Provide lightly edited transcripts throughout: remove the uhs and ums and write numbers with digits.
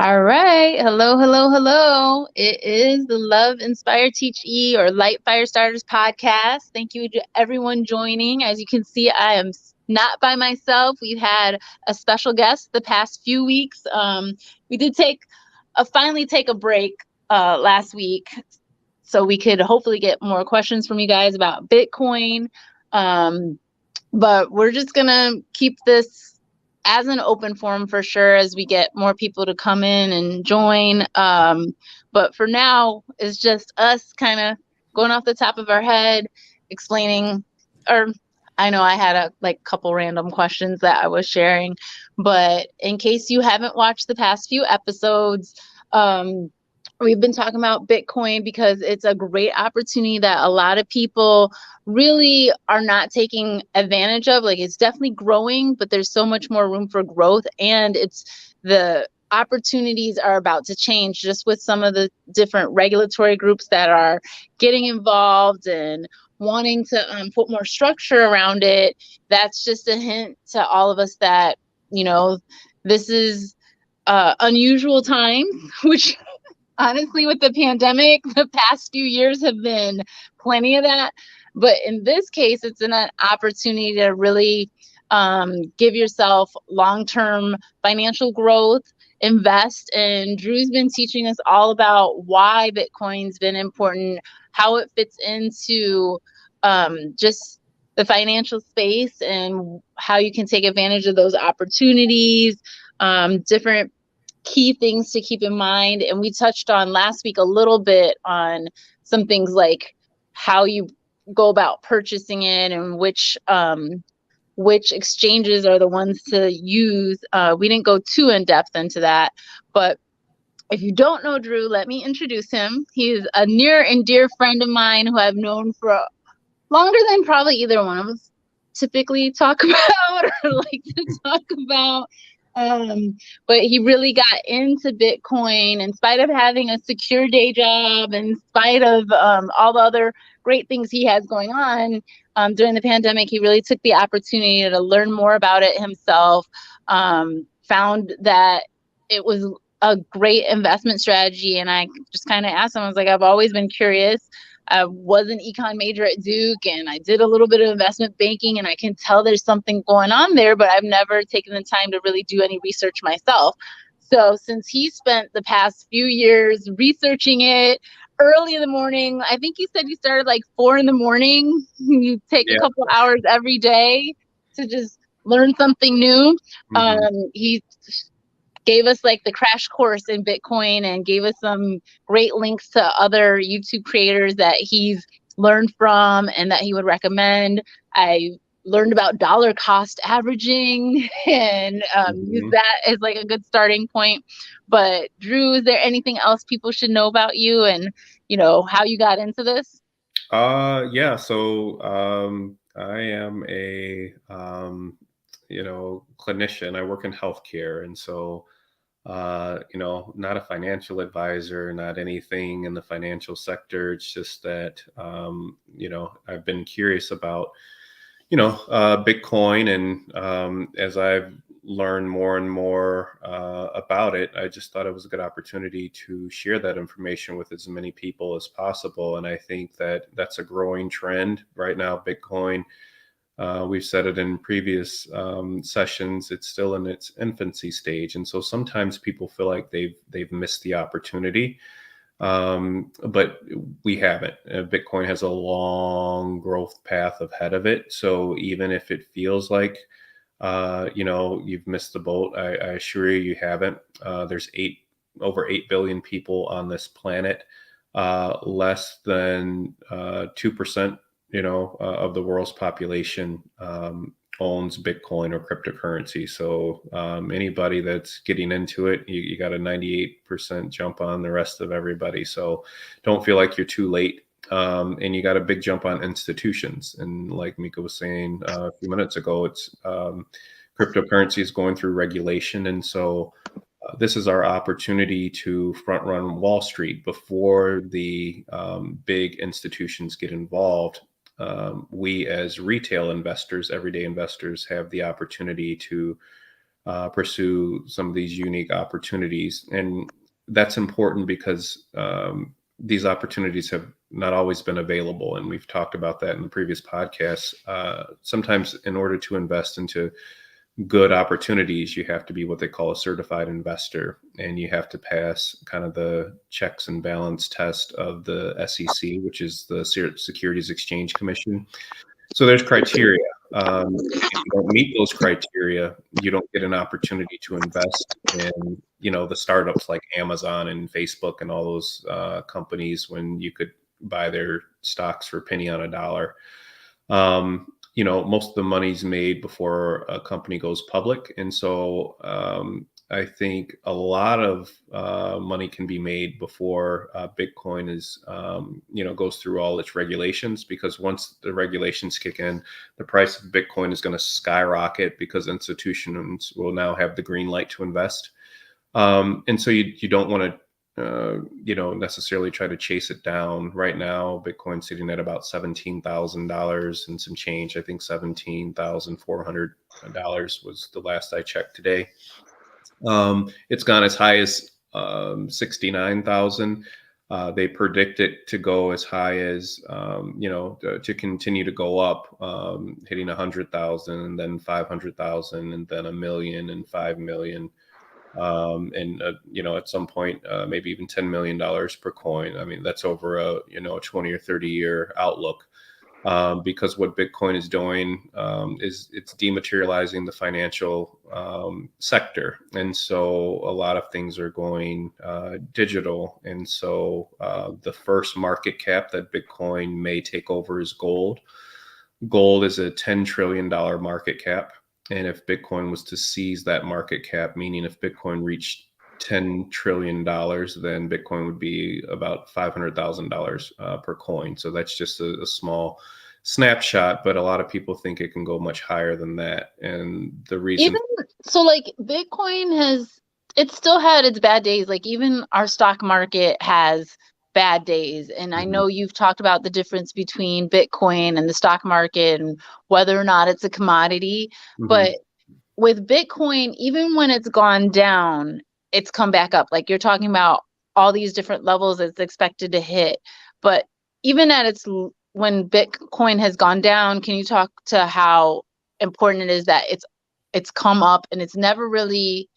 All right. Hello, hello, hello. It is the Love Inspire Teach E or Light Fire Starters podcast. Thank you to everyone joining. As you can see, I am not by myself. We've had a special guest the past few weeks. We did finally take a break last week so we could hopefully get more questions from you guys about Bitcoin. Um, but we're just gonna keep this as an open forum for sure as we get more people to come in and join. But for now, it's just us kind of going off the top of our head, explaining, or I know I had a couple random questions that I was sharing, but in case you haven't watched the past few episodes, we've been talking about Bitcoin because it's a great opportunity that a lot of people really are not taking advantage of. Like, it's definitely growing, but there's so much more room for growth, and the opportunities are about to change just with some of the different regulatory groups that are getting involved and wanting to put more structure around it. That's just a hint to all of us that, this is unusual time, which honestly, with the pandemic, the past few years have been plenty of that. But in this case, it's an opportunity to really give yourself long-term financial growth, invest. And Drew's been teaching us all about why Bitcoin's been important, how it fits into just the financial space, and how you can take advantage of those opportunities, different key things to keep in mind. And we touched on last week a little bit on some things like how you go about purchasing it and which exchanges are the ones to use. We didn't go too in depth into that, but if you don't know Drew, let me introduce him. He's a near and dear friend of mine who I've known for longer than probably either one of us typically talk about or like to talk about. But he really got into Bitcoin in spite of having a secure day job, in spite of all the other great things he has going on. During the pandemic, he really took the opportunity to learn more about it himself, found that it was a great investment strategy. And I just kind of asked him, I was like, I've always been curious. I was an econ major at Duke, and I did a little bit of investment banking, and I can tell there's something going on there, but I've never taken the time to really do any research myself. So since he spent the past few years researching it early in the morning, I think you said you started like 4 in the morning. You take a Yeah. couple hours every day to just learn something new. hmm He gave us like the crash course in Bitcoin and gave us some great links to other YouTube creators that he's learned from and that he would recommend. I learned about dollar cost averaging and use hmm that as like a good starting point. But Drew, is there anything else people should know about you and, how you got into this? yeah. So I am a clinician. I work in healthcare, and so not a financial advisor, not anything in the financial sector. It's just that I've been curious about Bitcoin, and as I've learned more and more about it, I just thought it was a good opportunity to share that information with as many people as possible. And I think that that's a growing trend right now. Bitcoin, we've said it in previous sessions, it's still in its infancy stage, and so sometimes people feel like they've missed the opportunity, but we haven't. Bitcoin has a long growth path ahead of it. So even if it feels like, you've missed the boat, I assure you haven't. There's over 8 billion people on this planet. Less than 2%, of the world's population owns Bitcoin or cryptocurrency. So anybody that's getting into it, you got a 98% jump on the rest of everybody. So don't feel like you're too late. And you got a big jump on institutions. And like Mika was saying a few minutes ago, it's cryptocurrency is going through regulation. And so this is our opportunity to front run Wall Street before the big institutions get involved. We as retail investors, everyday investors, have the opportunity to pursue some of these unique opportunities. And that's important because these opportunities have not always been available. And we've talked about that in the previous podcasts. Sometimes in order to invest into good opportunities, you have to be what they call a certified investor, and you have to pass kind of the checks and balance test of the SEC, which is the Securities Exchange Commission. So there's criteria. If you don't meet those criteria, you don't get an opportunity to invest in, the startups like Amazon and Facebook and all those companies when you could buy their stocks for a penny on a dollar. Most of the money's made before a company goes public. And so I think a lot of money can be made before Bitcoin is, goes through all its regulations, because once the regulations kick in, the price of Bitcoin is going to skyrocket because institutions will now have the green light to invest. And so you don't want to, necessarily try to chase it down. Right now, Bitcoin's sitting at about $17,000 and some change. I think $17,400 was the last I checked today. It's gone as high as 69,000. They predict it to go as high as, to continue to go up, hitting 100,000 and then 500,000 and then 1 million and 5 million. At some point, maybe even $10 million per coin. I mean, that's over a 20 or 30 year outlook, because what Bitcoin is doing is it's dematerializing the financial sector. And so a lot of things are going digital. And so the first market cap that Bitcoin may take over is gold. Gold is a $10 trillion market cap. And if Bitcoin was to seize that market cap, meaning if Bitcoin reached $10 trillion, then Bitcoin would be about $500,000 per coin. So that's just a small snapshot, but a lot of people think it can go much higher than that. And the reason... Bitcoin it's still had its bad days. Like even our stock market has bad days. And I know you've talked about the difference between Bitcoin and the stock market and whether or not it's a commodity. But with Bitcoin, even when it's gone down, it's come back up. Like you're talking about all these different levels it's expected to hit. But even when Bitcoin has gone down, can you talk to how important it is that it's come up and it's never really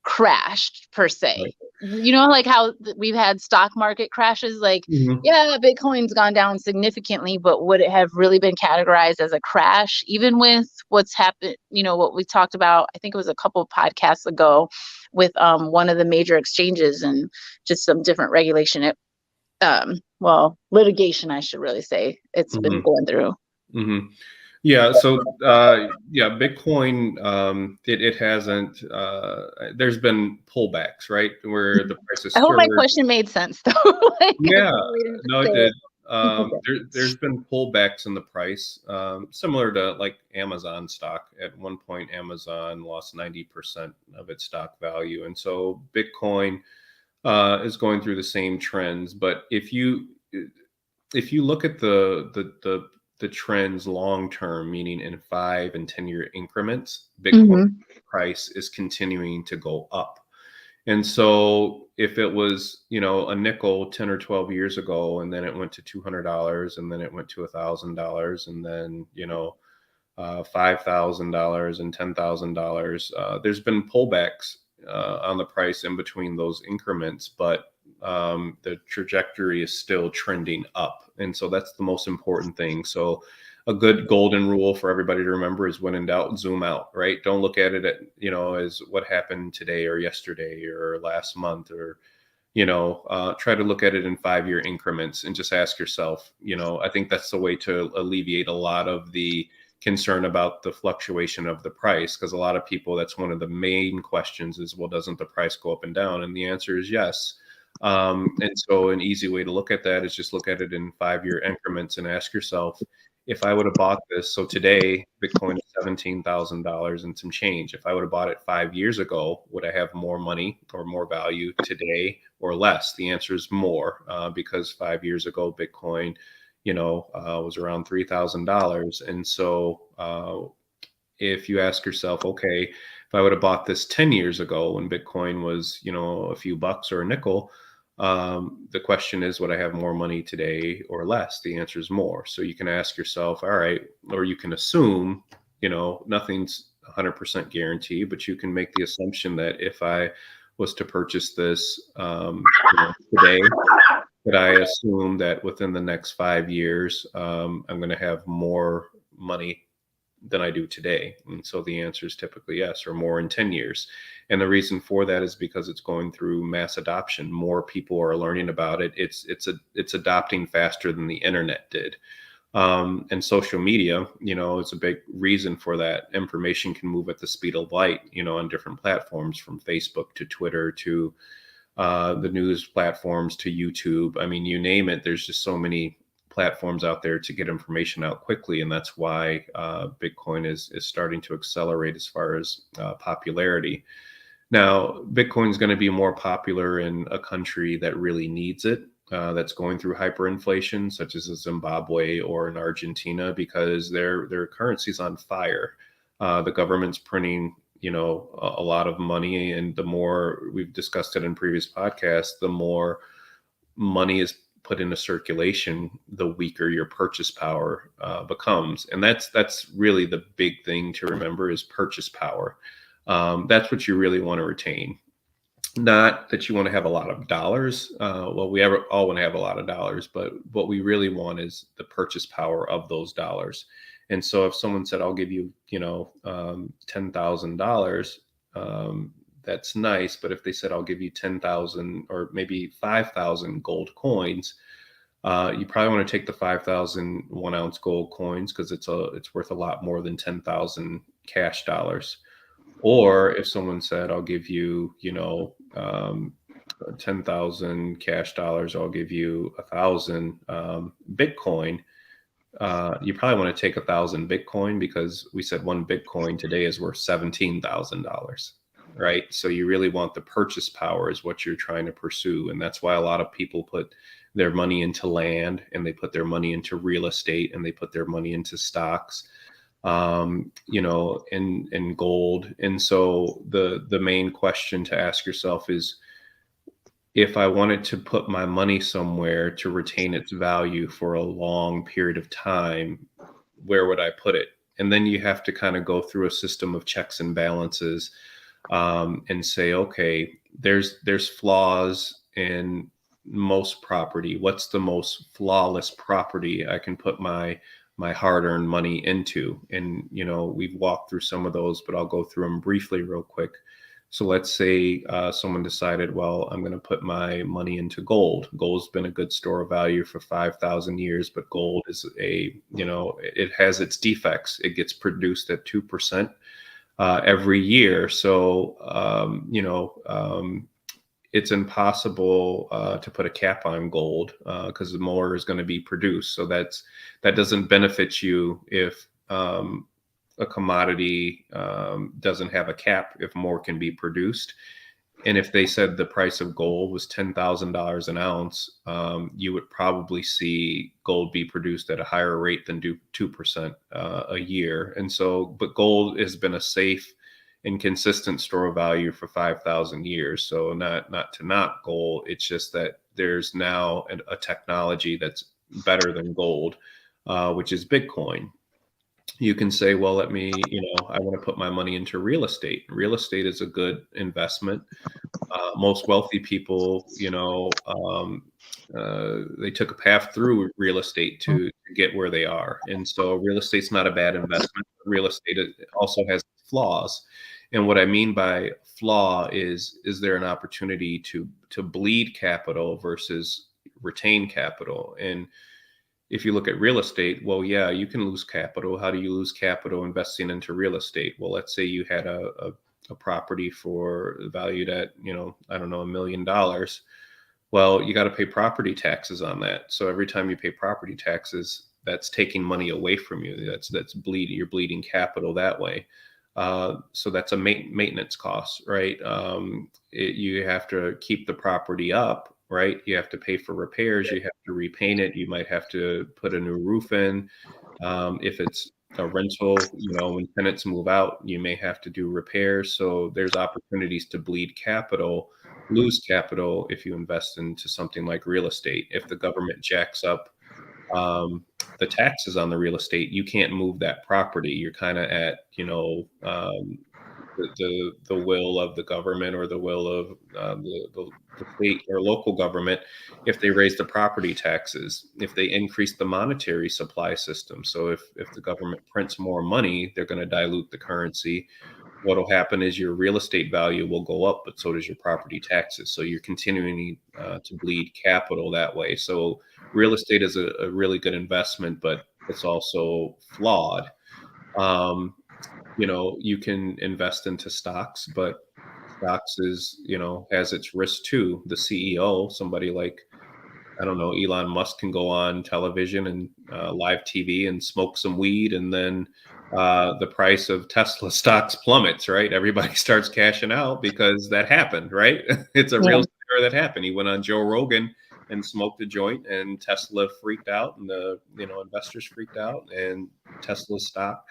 crashed per se? Right. Like how we've had stock market crashes, like, yeah, Bitcoin's gone down significantly, but would it have really been categorized as a crash, even with what's happened, what we talked about, I think it was a couple of podcasts ago with one of the major exchanges and just some different regulation, litigation, I should really say, it's been going through. Yeah. So, Bitcoin, it hasn't, there's been pullbacks, right? Where the price is... I hope my question made sense though. No, it did. There's been pullbacks in the price, similar to like Amazon stock. At one point, Amazon lost 90% of its stock value. And so Bitcoin is going through the same trends. But if you look at the trends long term, meaning in 5 and 10 year increments, Bitcoin price is continuing to go up. And so if it was, a nickel 10 or 12 years ago, and then it went to $200, and then it went to $1,000, and then, $5,000 and $10,000, there's been pullbacks on the price in between those increments, but the trajectory is still trending up. And so that's the most important thing. So a good golden rule for everybody to remember is, when in doubt, zoom out, right? Don't look at it as what happened today or yesterday or last month, or, try to look at it in 5-year increments and just ask yourself, I think that's the way to alleviate a lot of the concern about the fluctuation of the price. Because a lot of people, that's one of the main questions is, well, doesn't the price go up and down? And the answer is yes. And so an easy way to look at that is just look at it in 5-year increments and ask yourself, if I would have bought this, so today Bitcoin is $17,000 and some change. If I would have bought it 5 years ago, would I have more money or more value today or less? The answer is more, because 5 years ago Bitcoin, was around $3,000. And so if you ask yourself, okay, if I would have bought this 10 years ago when Bitcoin was, a few bucks or a nickel, the question is, would I have more money today or less? The answer is more. So you can ask yourself, all right, or you can assume, nothing's 100% guaranteed, but you can make the assumption that if I was to purchase this today, that I assume that within the next 5 years, I'm going to have more money than I do today? And so the answer is typically yes, or more in 10 years. And the reason for that is because it's going through mass adoption. More people are learning about it. It's adopting faster than the internet did. And social media, is a big reason for that. Information can move at the speed of light, on different platforms, from Facebook to Twitter to the news platforms to YouTube. I mean, you name it, there's just so many platforms out there to get information out quickly. And that's why Bitcoin is starting to accelerate as far as popularity. Now, Bitcoin is going to be more popular in a country that really needs it, that's going through hyperinflation, such as Zimbabwe or in Argentina, because their currency is on fire. The government's printing a lot of money, and the more, we've discussed it in previous podcasts, the more money is put into circulation, the weaker your purchase power becomes. And that's really the big thing to remember, is purchase power. That's what you really want to retain. Not that you want to have a lot of dollars. Well, we all want to have a lot of dollars, but what we really want is the purchase power of those dollars. And so if someone said, I'll give you, $10,000, that's nice. But if they said, I'll give you 10,000 or maybe 5,000 gold coins, you probably want to take the 5,000 1-ounce gold coins, because it's worth a lot more than 10,000 cash dollars. Or if someone said, I'll give you, 10,000 cash dollars, I'll give you 1,000 Bitcoin. You probably want to take 1,000 Bitcoin, because we said one Bitcoin today is worth $17,000, right? So you really want the purchase power is what you're trying to pursue. And that's why a lot of people put their money into land, and they put their money into real estate, and they put their money into stocks, and gold. And so the main question to ask yourself is, if I wanted to put my money somewhere to retain its value for a long period of time, where would I put it? And then you have to kind of go through a system of checks and balances, and say, okay, there's flaws in most property. What's the most flawless property I can put my hard-earned money into? And we've walked through some of those, but I'll go through them briefly real quick. So let's say someone decided, well, I'm going to put my money into gold. Gold's been a good store of value for 5,000 years, but gold is it has its defects. It gets produced at 2% every year. So, it's impossible to put a cap on gold, because more is going to be produced. So that doesn't benefit you if a commodity doesn't have a cap, if more can be produced. And if they said the price of gold was $10,000 an ounce, you would probably see gold be produced at a higher rate than 2% a year. And so, but gold has been a safe and consistent store of value for 5,000 years. So not to knock gold, it's just that there's now a technology that's better than gold, which is Bitcoin. You can say, well, I want to put my money into real estate. Real estate is a good investment. Most wealthy people, they took a path through real estate to get where they are. And so real estate's not a bad investment. Real estate also has flaws. And what I mean by flaw is there an opportunity to bleed capital versus retain capital? And if you look at real estate, well, yeah, you can lose capital. How do you lose capital investing into real estate? Well, let's say you had a property valued at, I don't know, $1 million. Well, you got to pay property taxes on that. So every time you pay property taxes, that's taking money away from you. That's bleeding. You're bleeding capital that way. So that's a maintenance cost, right? You have to keep the property up, right? You have to pay for repairs. You have to repaint it. You might have to put a new roof in. If it's a rental, when tenants move out, you may have to do repairs. So there's opportunities to bleed capital, lose capital if you invest into something like real estate. If the government jacks up the taxes on the real estate, you can't move that property. You're kind of at, the will of the government or the will of the state or local government if they raise the property taxes, if they increase the monetary supply system. So if the government prints more money, they're going to dilute the currency. What'll happen is your real estate value will go up, but so does your property taxes. So you're continuing to bleed capital that way. So real estate is a really good investment, but it's also flawed. You can invest into stocks, but stocks has its risk too. The CEO, somebody like, I don't know, Elon Musk can go on television and live TV and smoke some weed, and then the price of Tesla stocks plummets, right? Everybody starts cashing out because that happened, right? It's a real story that happened. He went on Joe Rogan and smoked a joint, and Tesla freaked out, and the investors freaked out, and Tesla's stock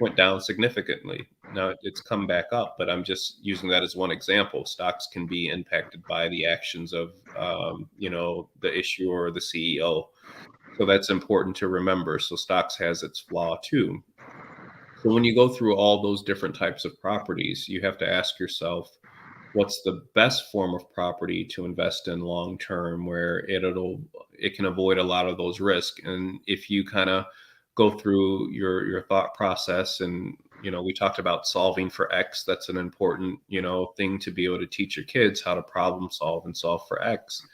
went down significantly. Now it's come back up, but I'm just using that as one example. Stocks can be impacted by the actions of the issuer or the CEO. So that's important to remember. So stocks has its flaw too. So when you go through all those different types of properties, you have to ask yourself, what's the best form of property to invest in long term, where it can avoid a lot of those risks. And if you kind of go through your thought process, and we talked about solving for X, that's an important thing to be able to teach your kids, how to problem solve and solve for X.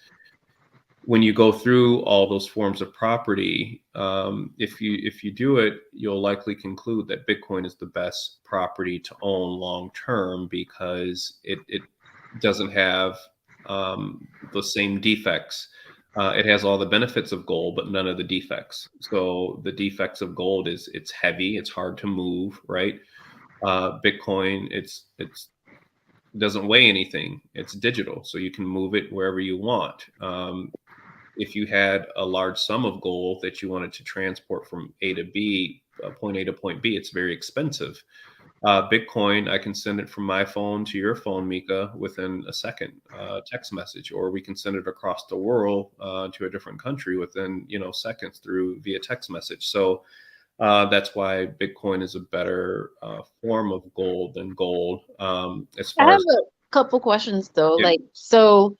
When you go through all those forms of property, if you do it, you'll likely conclude that Bitcoin is the best property to own long term, because it doesn't have the same defects. It has all the benefits of gold, but none of the defects. So the defects of gold is it's heavy, it's hard to move, right? Bitcoin, it doesn't weigh anything. It's digital, so you can move it wherever you want. If you had a large sum of gold that you wanted to transport from A to B, point A to point B, it's very expensive. Bitcoin, I can send it from my phone to your phone, Mika, within a second, text message, or we can send it across the world to a different country within seconds via text message. So that's why Bitcoin is a better form of gold than gold. I have a couple questions though. Yeah. So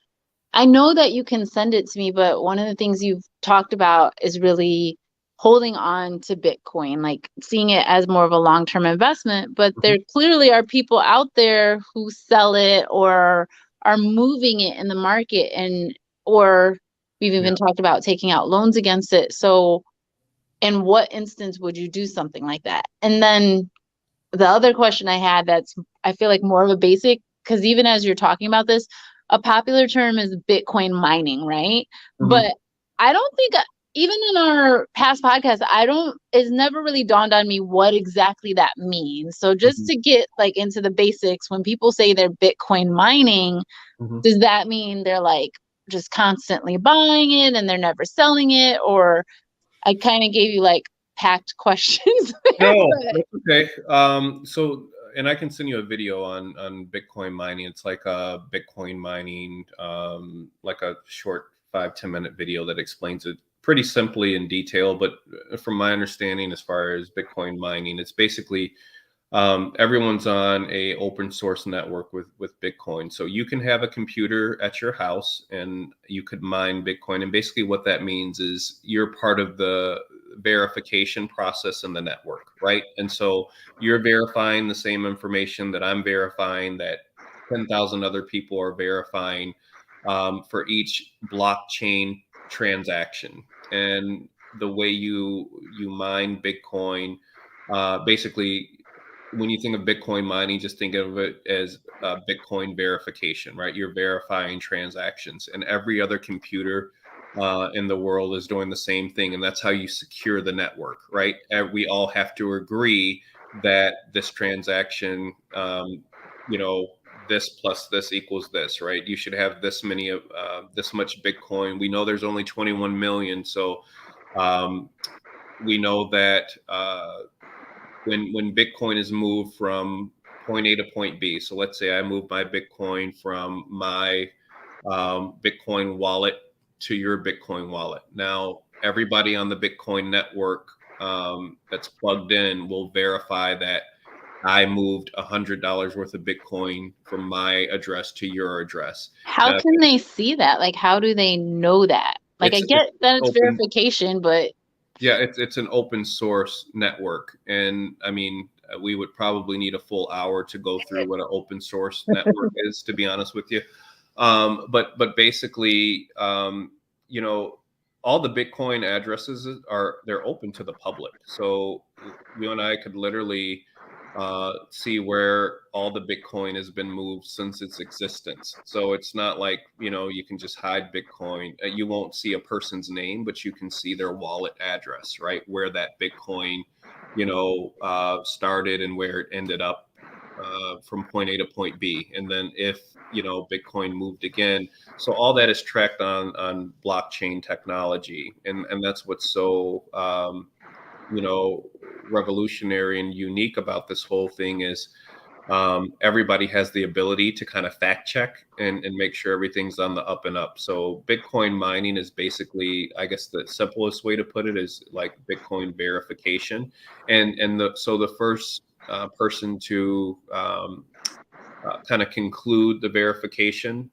I know that you can send it to me, but one of the things you've talked about is really holding on to Bitcoin, like seeing it as more of a long-term investment. But there clearly are people out there who sell it or are moving it in the market, or we've even talked about taking out loans against it. So in what instance would you do something like that? And then the other question I had, that's I feel like more of a basic, because even as you're talking about this, a popular term is Bitcoin mining, right? But I don't think, even in our past podcasts, it's never really dawned on me what exactly that means. So just to get like into the basics, when people say they're Bitcoin mining, does that mean they're like just constantly buying it and they're never selling it? Or I kind of gave you like packed questions. No, that's okay. And I can send you a video on Bitcoin mining. It's like a Bitcoin mining, like a short 5-10 minute video that explains it pretty simply in detail. But from my understanding, as far as Bitcoin mining, it's basically everyone's on a open source network with Bitcoin. So you can have a computer at your house and you could mine Bitcoin. And basically what that means is you're part of the verification process in the network, right? And so you're verifying the same information that I'm verifying, that 10,000 other people are verifying for each blockchain transaction. And the way you mine Bitcoin, basically, when you think of Bitcoin mining, just think of it as Bitcoin verification, right? You're verifying transactions, and every other computer in the world is doing the same thing. And that's how you secure the network, right? We all have to agree that this transaction, this plus this equals this, right? You should have this many of this much Bitcoin. We know there's only 21 million. So we know that when Bitcoin is moved from point A to point B. So let's say I move my Bitcoin from my Bitcoin wallet to your Bitcoin wallet. Now, everybody on the Bitcoin network that's plugged in will verify that I moved $100 worth of Bitcoin from my address to your address. How Now, can they see that? Like, how do they know that? Like, I it's get that it's open. verification, but Yeah, it's an open source network, and I mean, we would probably need a full hour to go through what an open source network is, to be honest with you. But basically, you know, all the Bitcoin addresses they're open to the public. So you and I could literally see where all the Bitcoin has been moved since its existence. So it's not like, you can just hide Bitcoin. You won't see a person's name, but you can see their wallet address, right? Where that Bitcoin, started and where it ended up from point A to point B. And then if, Bitcoin moved again. So all that is tracked on blockchain technology. And that's what's so, revolutionary and unique about this whole thing is everybody has the ability to kind of fact check and make sure everything's on the up and up. So Bitcoin mining is basically, I guess the simplest way to put it is like Bitcoin verification. So the first person to kind of conclude the verification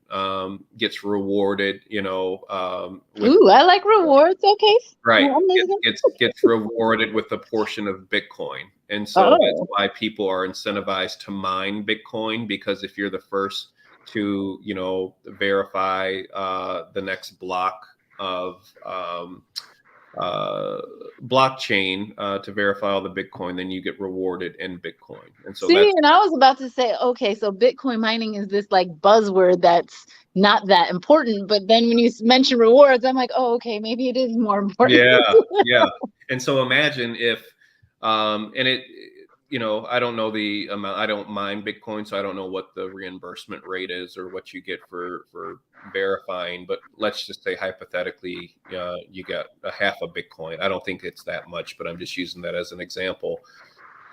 gets rewarded, ooh, I like rewards. Okay. right. Amazing. Gets rewarded with a portion of Bitcoin. And so that's why people are incentivized to mine Bitcoin, because if you're the first to, verify the next block of blockchain to verify all the Bitcoin, then you get rewarded in Bitcoin. And so and I was about to say, okay, so Bitcoin mining is this like buzzword that's not that important, but then when you mention rewards, I'm like, oh, okay, maybe it is more important. Yeah. And so imagine if, and it, I don't know the amount. I don't mine Bitcoin, so I don't know what the reimbursement rate is or what you get for verifying. But let's just say hypothetically, you got a half a Bitcoin. I don't think it's that much, but I'm just using that as an example.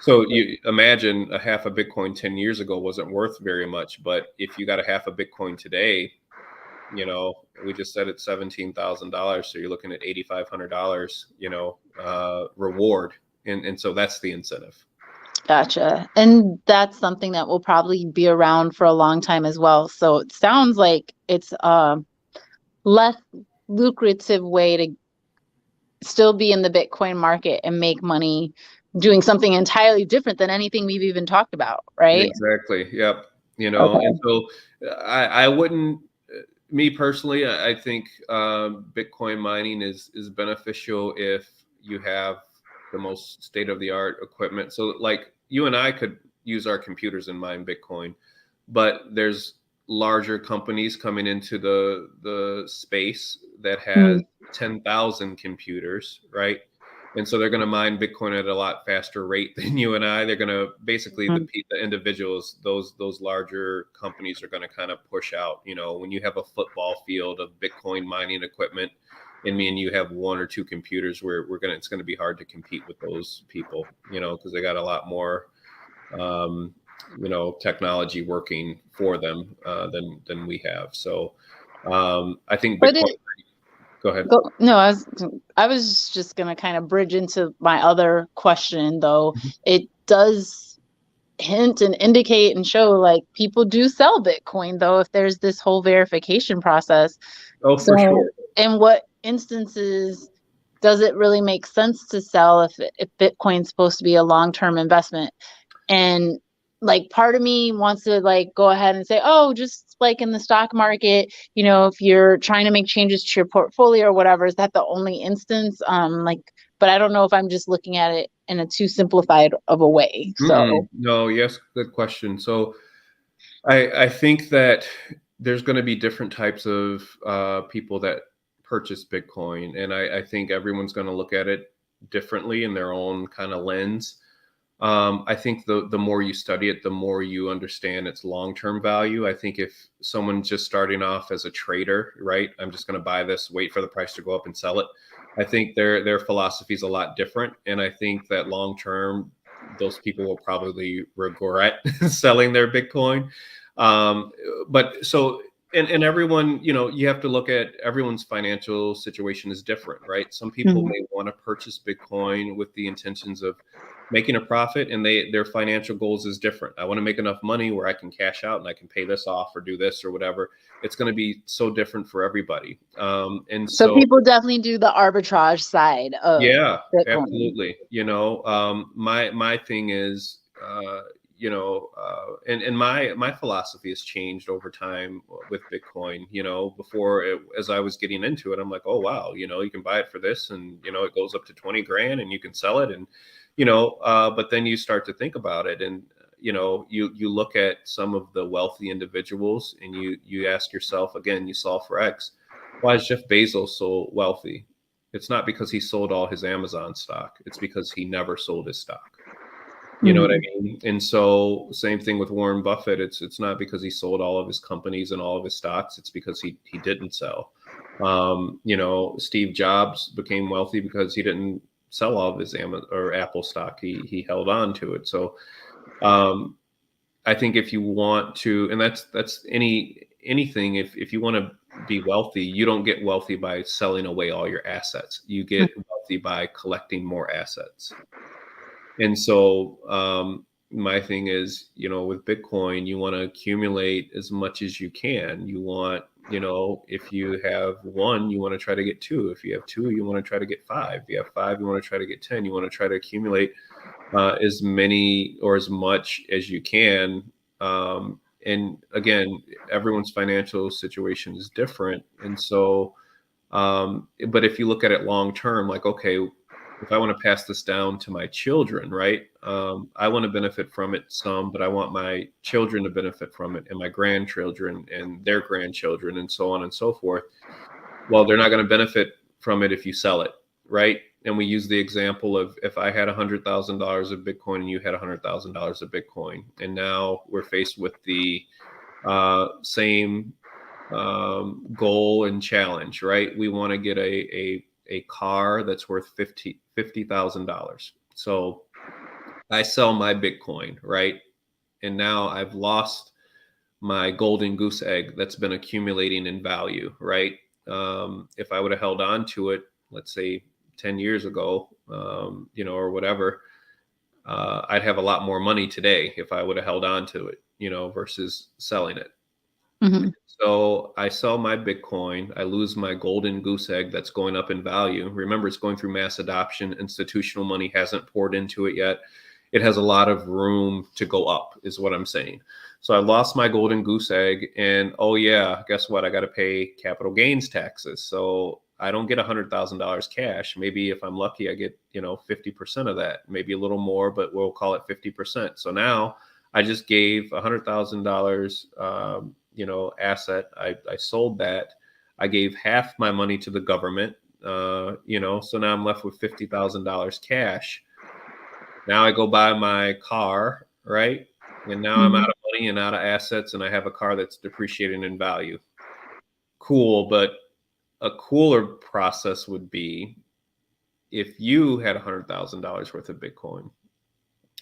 So you imagine a half a Bitcoin 10 years ago wasn't worth very much, but if you got a half a Bitcoin today, we just said it's $17,000, so you're looking at $8,500, reward, and so that's the incentive. Gotcha. And that's something that will probably be around for a long time as well. So it sounds like it's a less lucrative way to still be in the Bitcoin market and make money doing something entirely different than anything we've even talked about, right? Exactly. Yep. Okay. And so I wouldn't, me personally, I think Bitcoin mining is beneficial if you have the most state-of-the-art equipment. So like you and I could use our computers and mine Bitcoin, but there's larger companies coming into the space that has 10,000 computers, right? And so they're going to mine Bitcoin at a lot faster rate than you and I. They're going to basically the individuals, those larger companies are going to kind of push out. When you have a football field of Bitcoin mining equipment, and me and you have one or two computers, it's going to be hard to compete with those people, because they got a lot more, technology working for them than we have. So I think Bitcoin. Go ahead. No, I was just going to kind of bridge into my other question, though. It does hint and indicate and show like people do sell Bitcoin, though, if there's this whole verification process. Oh, for sure. In what instances does it really make sense to sell if Bitcoin's supposed to be a long-term investment? And like part of me wants to like go ahead and say, oh, just like in the stock market, if you're trying to make changes to your portfolio or whatever, is that the only instance? But I don't know if I'm just looking at it in a too simplified of a way. So no, yes, good question. So I think that there's going to be different types of people that purchase Bitcoin, and I think everyone's going to look at it differently in their own kind of lens. I think the more you study it, the more you understand its long-term value. I think if someone's just starting off as a trader, right, I'm just going to buy this, wait for the price to go up and sell it. I think their philosophy is a lot different. And I think that long-term, those people will probably regret selling their Bitcoin. But so, and everyone, you have to look at everyone's financial situation is different, right? Some people may want to purchase Bitcoin with the intentions of making a profit, and their financial goals is different. I want to make enough money where I can cash out and I can pay this off or do this or whatever. It's going to be so different for everybody. And so people definitely do the arbitrage side of yeah, Bitcoin. absolutely. My thing is, and my philosophy has changed over time with Bitcoin. Before as I was getting into it, I'm like, oh wow, you can buy it for this, and it goes up to 20 grand, and you can sell it, and but then you start to think about it, and you look at some of the wealthy individuals, and you ask yourself, again, you solve for X. Why is Jeff Bezos so wealthy? It's not because he sold all his Amazon stock. It's because he never sold his stock. You know what I mean? And so same thing with Warren Buffett. It's not because he sold all of his companies and all of his stocks. It's because he didn't sell. Steve Jobs became wealthy because he didn't sell all of his Apple stock. He held on to it. So I think if you want to, and that's anything, if you want to be wealthy, you don't get wealthy by selling away all your assets. You get wealthy by collecting more assets. And so my thing is, with Bitcoin, you want to accumulate as much as you can. You want, if you have one, you want to try to get two. If you have two, you want to try to get five. If you have five, you want to try to get 10. You want to try to accumulate as many or as much as you can. And again, everyone's financial situation is different. And so, but if you look at it long term, like, okay, if I want to pass this down to my children, right? I want to benefit from it some, but I want my children to benefit from it, and my grandchildren and their grandchildren, and so on and so forth. Well, they're not going to benefit from it if you sell it, right? And we use the example of if I had $100,000 of Bitcoin and you had $100,000 of Bitcoin, and now we're faced with the same goal and challenge, right? We want to get a car that's worth $50,000. So I sell my Bitcoin, right? And now I've lost my golden goose egg that's been accumulating in value, right? If I would have held on to it, let's say 10 years ago, or whatever, I'd have a lot more money today if I would have held on to it, versus selling it. So I sell my Bitcoin, I lose my golden goose egg that's going up in value. Remember, it's going through mass adoption. Institutional money hasn't poured into it yet. It has a lot of room to go up, is what I'm saying. So I lost my golden goose egg, and oh yeah, guess what? I got to pay capital gains taxes. So I don't get $100,000 cash. Maybe if I'm lucky, I get 50% of that, maybe a little more, but we'll call it 50%. So now I just gave $100,000 asset. I sold that. I gave half my money to the government, so now I'm left with $50,000 cash. Now I go buy my car, right? And now I'm out of money and out of assets, and I have a car that's depreciating in value. Cool, but a cooler process would be if you had $100,000 worth of Bitcoin,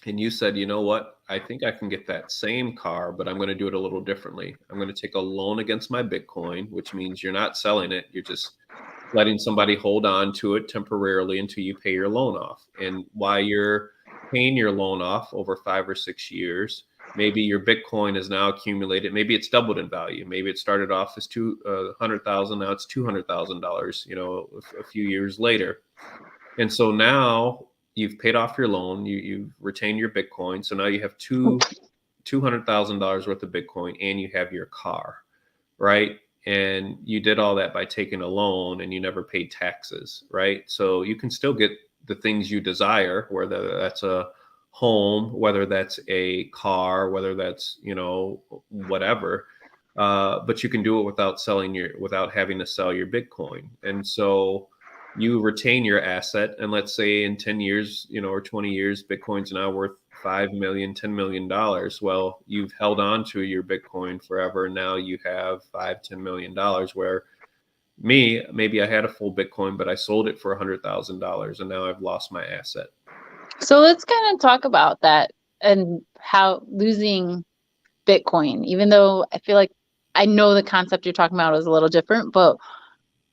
and you said, you know what, I think I can get that same car, but I'm going to do it a little differently. I'm going to take a loan against my Bitcoin, which means you're not selling it. You're just letting somebody hold on to it temporarily until you pay your loan off. And while you're paying your loan off over 5 or 6 years, maybe your Bitcoin is now accumulated. Maybe it's doubled in value. Maybe it started off as $100,000. Now it's $200,000, a few years later. And so now you've paid off your loan, you've retained your Bitcoin. So now you have $200,000 worth of Bitcoin, and you have your car, right? And you did all that by taking a loan, and you never paid taxes, right? So you can still get the things you desire, whether that's a home, whether that's a car, whether that's, whatever. But you can do it without having to sell your Bitcoin. And so you retain your asset, and let's say in 10 years, or 20 years, Bitcoin's now worth $5 million, $10 million. Well, you've held on to your Bitcoin forever. Now you have $5-10 million, where maybe I had a full Bitcoin, but I sold it for $100,000, and now I've lost my asset. So let's kind of talk about that and how losing Bitcoin, even though I feel like I know the concept you're talking about is a little different, but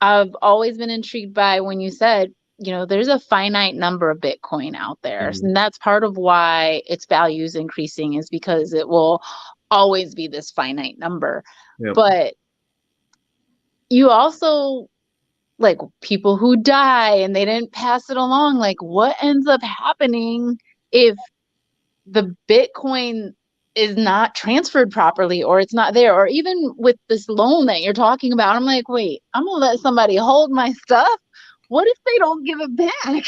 I've always been intrigued by when you said, there's a finite number of Bitcoin out there. Mhm. And that's part of why its value is increasing, is because it will always be this finite number. Yep. But you also, like, people who die and they didn't pass it along, like, what ends up happening if the Bitcoin is not transferred properly, or it's not there? Or even with this loan that you're talking about, I'm like, wait, I'm gonna let somebody hold my stuff. What if they don't give it back?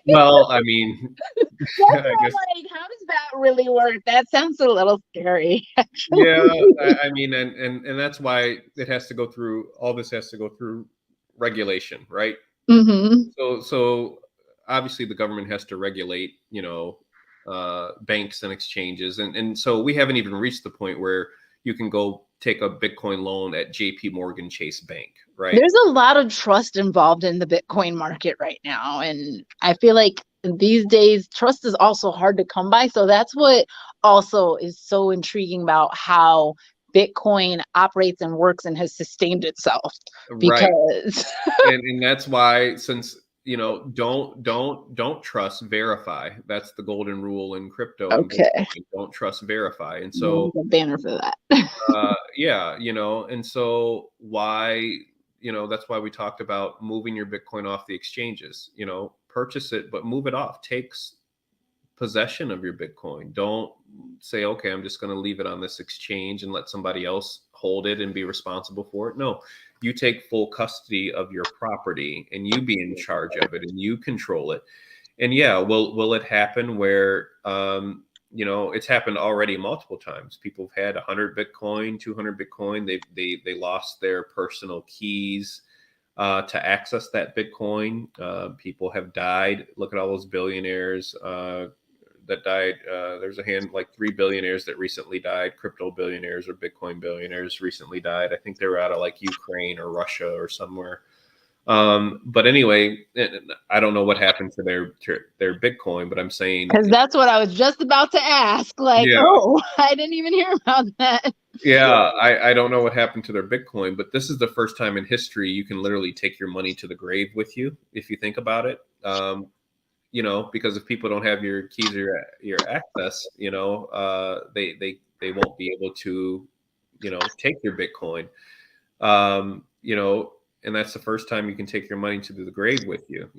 Well, I mean, That's I what guess, I'm like, how does that really work? That sounds a little scary, actually. yeah, I mean, and that's why it has to go through, all this has to go through regulation, right? Mm-hmm. So obviously the government has to regulate, banks and exchanges, and so we haven't even reached the point where you can go take a Bitcoin loan at JP Morgan Chase Bank, right? There's a lot of trust involved in the Bitcoin market right now. And I feel like these days, trust is also hard to come by. So that's what also is so intriguing about how Bitcoin operates and works and has sustained itself. Right. Because, And that's why, since don't trust, verify. That's the golden rule in crypto and okay, Bitcoin. Don't trust, verify. And there's so a banner for that. yeah, and so why, that's why we talked about moving your Bitcoin off the exchanges. Purchase it, but move it off. Takes possession of your Bitcoin. Don't say, okay, I'm just going to leave it on this exchange and let somebody else hold it and be responsible for it. No, you take full custody of your property and you be in charge of it and you control it. And yeah, will it happen where it's happened already multiple times. People have had 100 Bitcoin, 200 Bitcoin. They lost their personal keys to access that Bitcoin. People have died. Look at all those billionaires that died. There's a hand like 3 billionaires that recently died. Crypto billionaires or Bitcoin billionaires recently died. I think they were out of like Ukraine or Russia or somewhere. But anyway, I don't know what happened to their Bitcoin, but I'm saying, Because that's what I was just about to ask. Like, yeah, oh, I didn't even hear about that. yeah, I don't know what happened to their Bitcoin, but this is the first time in history you can literally take your money to the grave with you, if you think about it. Because if people don't have your keys or your access, they won't be able to, take your Bitcoin. um, you know, and that's the first time you can take your money to the grave with you.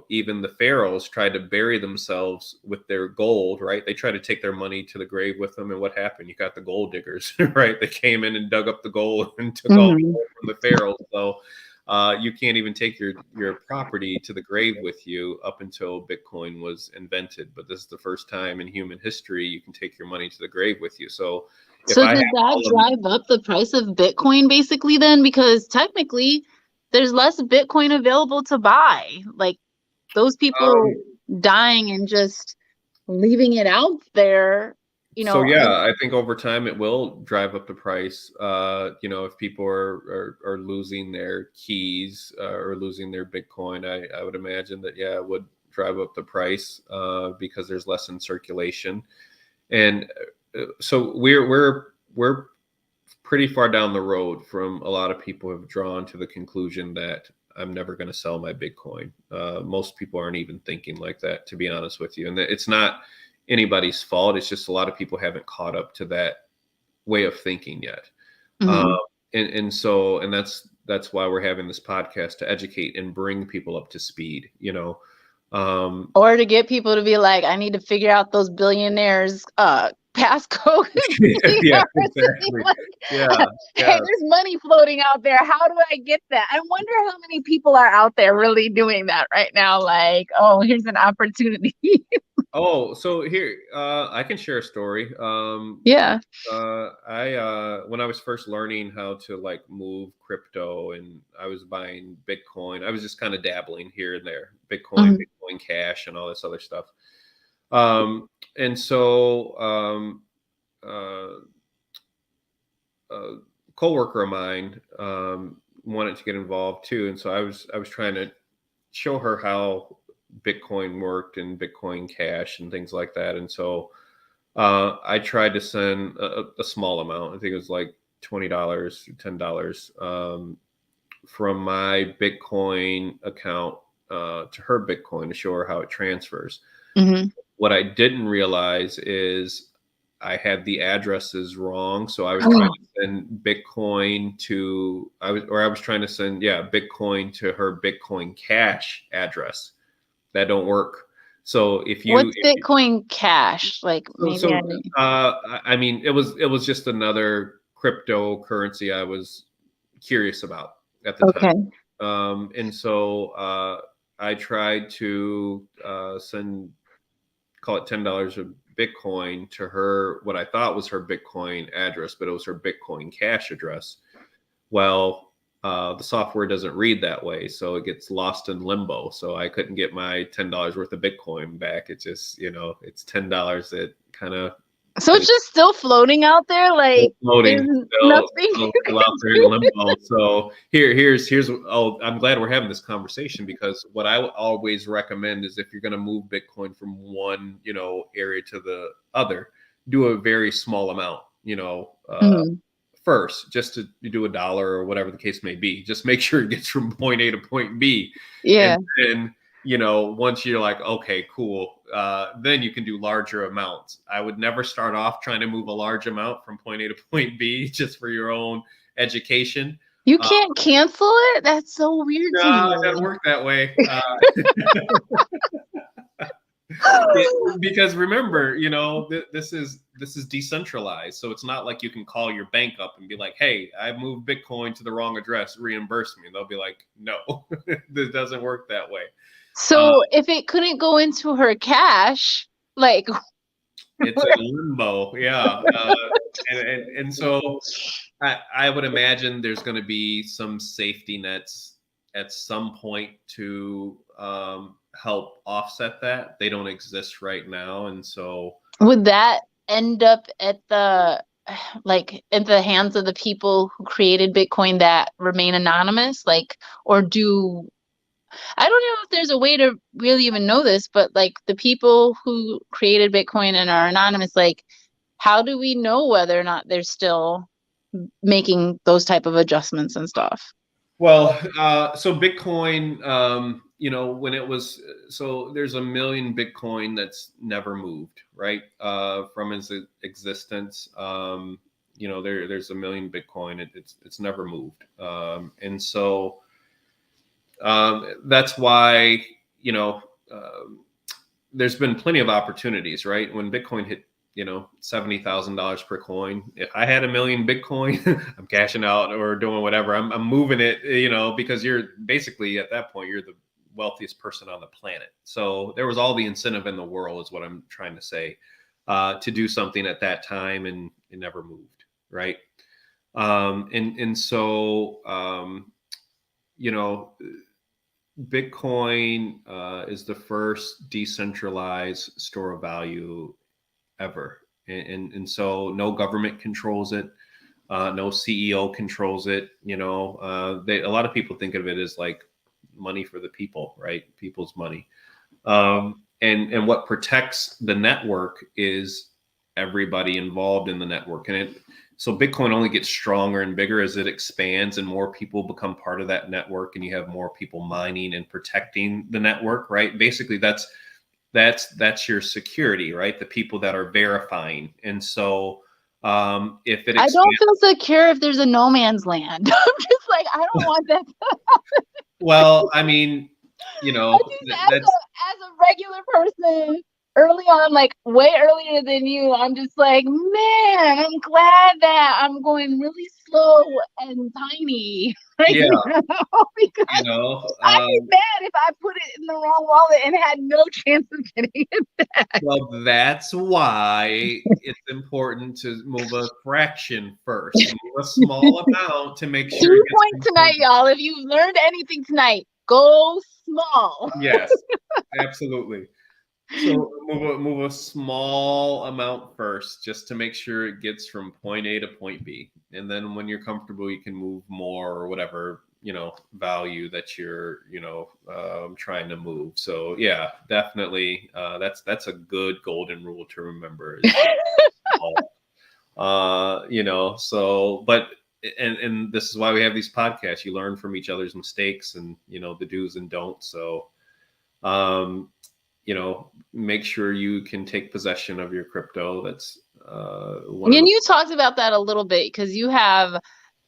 Even the pharaohs tried to bury themselves with their gold, right? They tried to take their money to the grave with them, and what happened? You got the gold diggers, right? They came in and dug up the gold and took all the Mhm. gold from the pharaohs. So you can't even take your property to the grave with you up until Bitcoin was invented. But this is the first time in human history you can take your money to the grave with you. So if So I have does that all of drive up the price of Bitcoin basically then? Because technically there's less Bitcoin available to buy. Like those people um, dying and just leaving it out there, So and yeah, I think over time it will drive up the price. If people are losing their keys or losing their Bitcoin, I would imagine that, yeah, it would drive up the price because there's less in circulation. And so we're pretty far down the road from a lot of people who have drawn to the conclusion that I'm never going to sell my Bitcoin. Most people aren't even thinking like that, to be honest with you. And it's not anybody's fault. It's just a lot of people haven't caught up to that way of thinking yet. Um, Mhm. and that's why we're having this podcast, to educate and bring people up to speed. Um, Or to get people to be like, I need to figure out those billionaires passcode yeah, CRC. exactly. Like, Yeah, hey, yeah. there's money floating out there. How do I get that? I wonder how many people are out there really doing that right now. Like, oh, here's an opportunity. Oh, so here, I can share a story. Yeah. I When I was first learning how to like move crypto and I was buying Bitcoin, I was just kind of dabbling here and there, Mhm. Bitcoin Cash, and all this other stuff. And so uh, a coworker of mine wanted to get involved too, and so I was trying to show her how Bitcoin worked and Bitcoin Cash and things like that. And so I tried to send a small amount. I think it was like $20, $10 from my Bitcoin account to her Bitcoin to show her how it transfers. Mm-hmm. What I didn't realize is I had the addresses wrong. So I was trying to send Bitcoin to I was trying to send Bitcoin to her Bitcoin Cash address. That don't work. So What's Bitcoin Cash? Like maybe I mean, it was just another cryptocurrency I was curious about at the time. And so I tried to send, call it $10 of Bitcoin to her, what I thought was her Bitcoin address, but it was her Bitcoin Cash address. Well, the software doesn't read that way, so it gets lost in limbo. So I couldn't get my $10 worth of Bitcoin back. It just, it's $10 that kind of. So it's just still floating out there, like floating, nothing still out there in limbo. So here's. Oh, I'm glad we're having this conversation, because what I always recommend is, if you're going to move Bitcoin from one, area to the other, do a very small amount. First, just to do $1 or whatever the case may be. Just make sure it gets from point A to point B. Yeah. And then, once you're like, okay, cool, then you can do larger amounts. I would never start off trying to move a large amount from point A to point B just for your own education. You can't cancel it? That's so weird to me. No, it doesn't work that way. Because remember, this is decentralized, so it's not like you can call your bank up and be like, "Hey, I moved Bitcoin to the wrong address, reimburse me." And they'll be like, "No, this doesn't work that way." So if it couldn't go into her cash, like it's a limbo, yeah. And so I would imagine there's going to be some safety nets at some point to help offset that. They don't exist right now, and so would that end up at the hands of the people who created Bitcoin that remain anonymous, or I don't know if there's a way to really even know this, but like the people who created Bitcoin and are anonymous, like how do we know whether or not they're still making those type of adjustments and stuff? Well, so Bitcoin, when it was, so there's 1 million Bitcoin that's never moved, right? From its existence, there's 1 million Bitcoin. It's never moved. And so that's why, there's been plenty of opportunities, right? When Bitcoin hit, $70,000 per coin. If I had 1 million Bitcoin, I'm cashing out or doing whatever. I'm moving it, because you're basically at that point, you're the wealthiest person on the planet. So there was all the incentive in the world, is what I'm trying to say, to do something at that time, and it never moved, right? And so Bitcoin is the first decentralized store of value ever. And so no government controls it. No CEO controls it. A lot of people think of it as like money for the people, right? People's money. And what protects the network is everybody involved in the network. So Bitcoin only gets stronger and bigger as it expands and more people become part of that network, and you have more people mining and protecting the network, right? Basically, that's your security, right? The people that are verifying. And so if it expands, I don't feel secure if there's a no man's land. I'm just like, I don't want that to happen. Well, I mean, as a regular person, early on, like way earlier than you, I'm just like, man, I'm glad that I'm going really slow and tiny right now, because I'd be mad if I put it in the wrong wallet and had no chance of getting it back. Well, that's why it's important to move a fraction first, move a small amount to make sure. Key point tonight, y'all. If you've learned anything tonight, go small. Yes, absolutely. So move a small amount first, just to make sure it gets from point A to point B. And then when you're comfortable, you can move more or whatever, value that you're, trying to move. So yeah, definitely. That's a good golden rule to remember. So, but, and this is why we have these podcasts. You learn from each other's mistakes and, the do's and don'ts. So, make sure you can take possession of your crypto. That's, and you talked about that a little bit because you have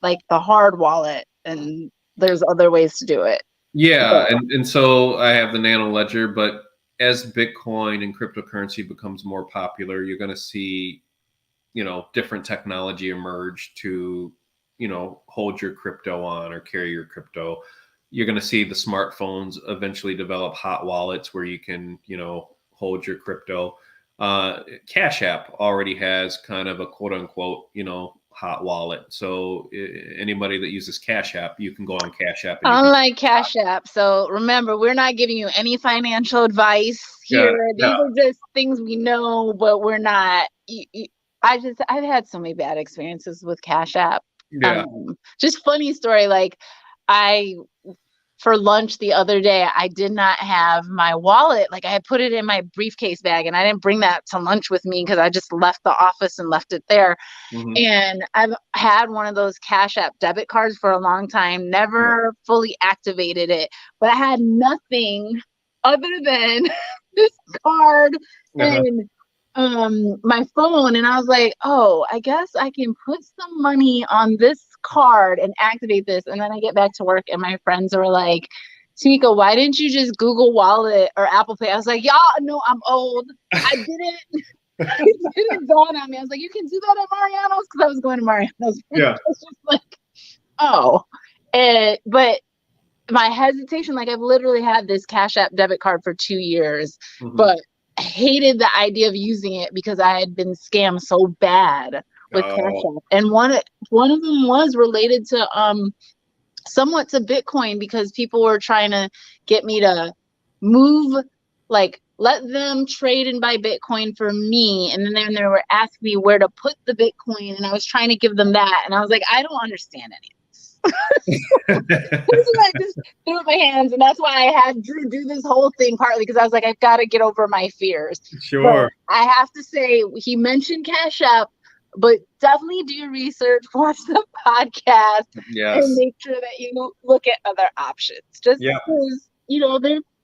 like the hard wallet and there's other ways to do it. Yeah. And so I have the Nano Ledger, but as Bitcoin and cryptocurrency becomes more popular, you're going to see, different technology emerge to, hold your crypto on or carry your crypto. You're going to see the smartphones eventually develop hot wallets where you can, hold your crypto. Cash App already has kind of a quote unquote, hot wallet. So anybody that uses Cash App, you can go on Cash App. Unlike Cash App. So remember, we're not giving you any financial advice here. These are just things we know, but we're not. I've had so many bad experiences with Cash App. Yeah. Just funny story. Like for lunch the other day, I did not have my wallet. Like I had put it in my briefcase bag and I didn't bring that to lunch with me because I just left the office and left it there. Mm-hmm. And I've had one of those Cash App debit cards for a long time, never fully activated it, but I had nothing other than this card and my phone. And I was like, oh, I guess I can put some money on this card and activate this. And then I get back to work and my friends are like, Tamika, why didn't you just Google Wallet or Apple Pay? I was like, y'all know I'm old. I didn't. It didn't dawn on me. I was like, you can do that at Mariano's because I was going to Mariano's. Yeah. I was just like, oh. But my hesitation, like I've literally had this Cash App debit card for 2 years, but I hated the idea of using it because I had been scammed so bad with Cash App. And one of them was related to somewhat to Bitcoin because people were trying to get me to move, like let them trade and buy Bitcoin for me. And then they were asking me where to put the Bitcoin. And I was trying to give them that. And I was like, I don't understand any of this. I just threw up my hands. And that's why I had Drew do this whole thing, partly because I was like, I've got to get over my fears. Sure. But I have to say, he mentioned Cash App, but definitely do your research, watch the podcast, and make sure that you look at other options. Just because,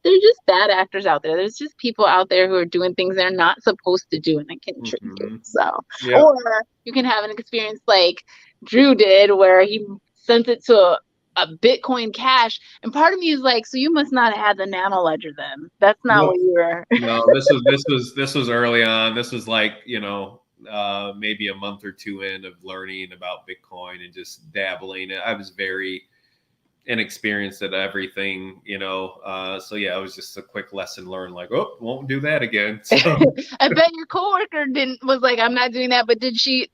they're just bad actors out there. There's just people out there who are doing things they're not supposed to do and they can trick you. So, or you can have an experience like Drew did where he sent it to a Bitcoin Cash. And part of me is like, so you must not have had the Nano Ledger then. That's not what you were. No, this was early on. This was like, maybe a month or two in of learning about Bitcoin and just dabbling. I was very inexperienced at everything, so yeah, it was just a quick lesson learned, like, oh, won't do that again. So. I bet your coworker was like, I'm not doing that, but did she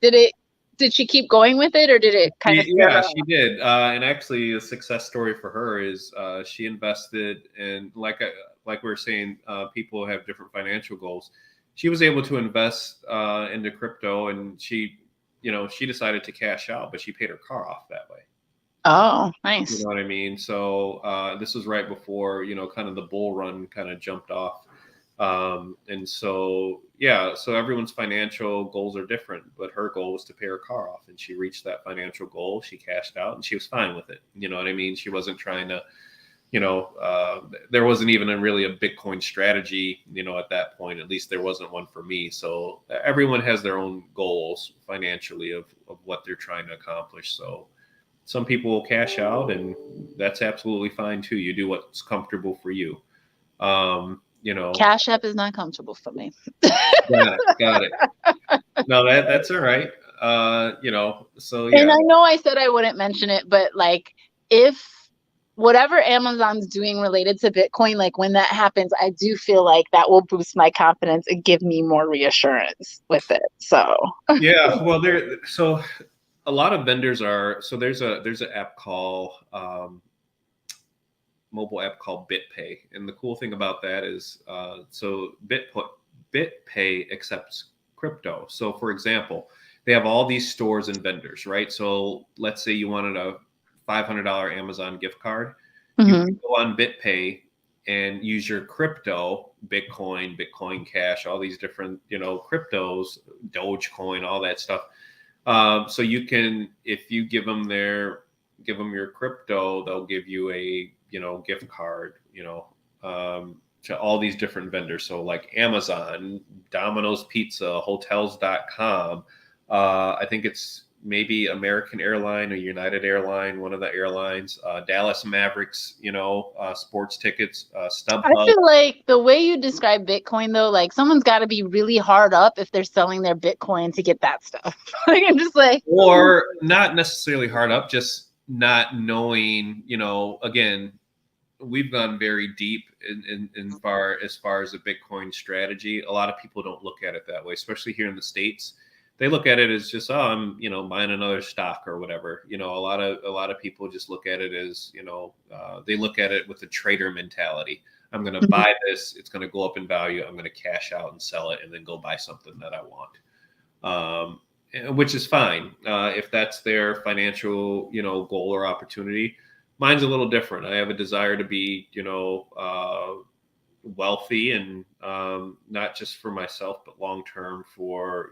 keep going with it, or did it kind of she did, and actually a success story for her is she invested in, like we were saying, people have different financial goals. She was able to invest into crypto, and she decided to cash out, but she paid her car off that way. Oh, nice. You know what I mean? So this was right before, kind of the bull run kind of jumped off. And so, so everyone's financial goals are different, but her goal was to pay her car off, and she reached that financial goal. She cashed out and she was fine with it. You know what I mean? She wasn't trying to, there wasn't even really a Bitcoin strategy, at that point. At least there wasn't one for me. So everyone has their own goals financially of what they're trying to accomplish. So some people will cash out, and that's absolutely fine too. You do what's comfortable for you. Cash App is not comfortable for me. Got it. No, that's all right. So yeah. And I know I said I wouldn't mention it, but like if whatever Amazon's doing related to Bitcoin, like when that happens, I do feel like that will boost my confidence and give me more reassurance with it. So yeah, well, so a lot of vendors are. So there's an app called mobile app called BitPay, and the cool thing about that is so BitPay accepts crypto. So for example, they have all these stores and vendors, right? So let's say you wanted to $500 Amazon gift card. Mm-hmm. You can go on BitPay and use your crypto, Bitcoin, Bitcoin Cash, all these different, cryptos, Dogecoin, all that stuff. So you can, if you give them your crypto, they'll give you a, gift card, to all these different vendors. So like Amazon, Domino's Pizza, Hotels.com. I think it's maybe American Airline or United Airline, one of the airlines, Dallas Mavericks, sports tickets, StubHub. I feel like the way you describe Bitcoin, though, like someone's got to be really hard up if they're selling their Bitcoin to get that stuff. Like, I'm just like, or not necessarily hard up, just not knowing, again, we've gone very deep as far as a Bitcoin strategy. A lot of people don't look at it that way, especially here in the States. They look at it as just, oh, I'm, buying another stock or whatever. A lot of people just look at it as, they look at it with a trader mentality. I'm going to buy this. It's going to go up in value. I'm going to cash out and sell it and then go buy something that I want, which is fine if that's their financial, goal or opportunity. Mine's a little different. I have a desire to be, wealthy and not just for myself, but long term for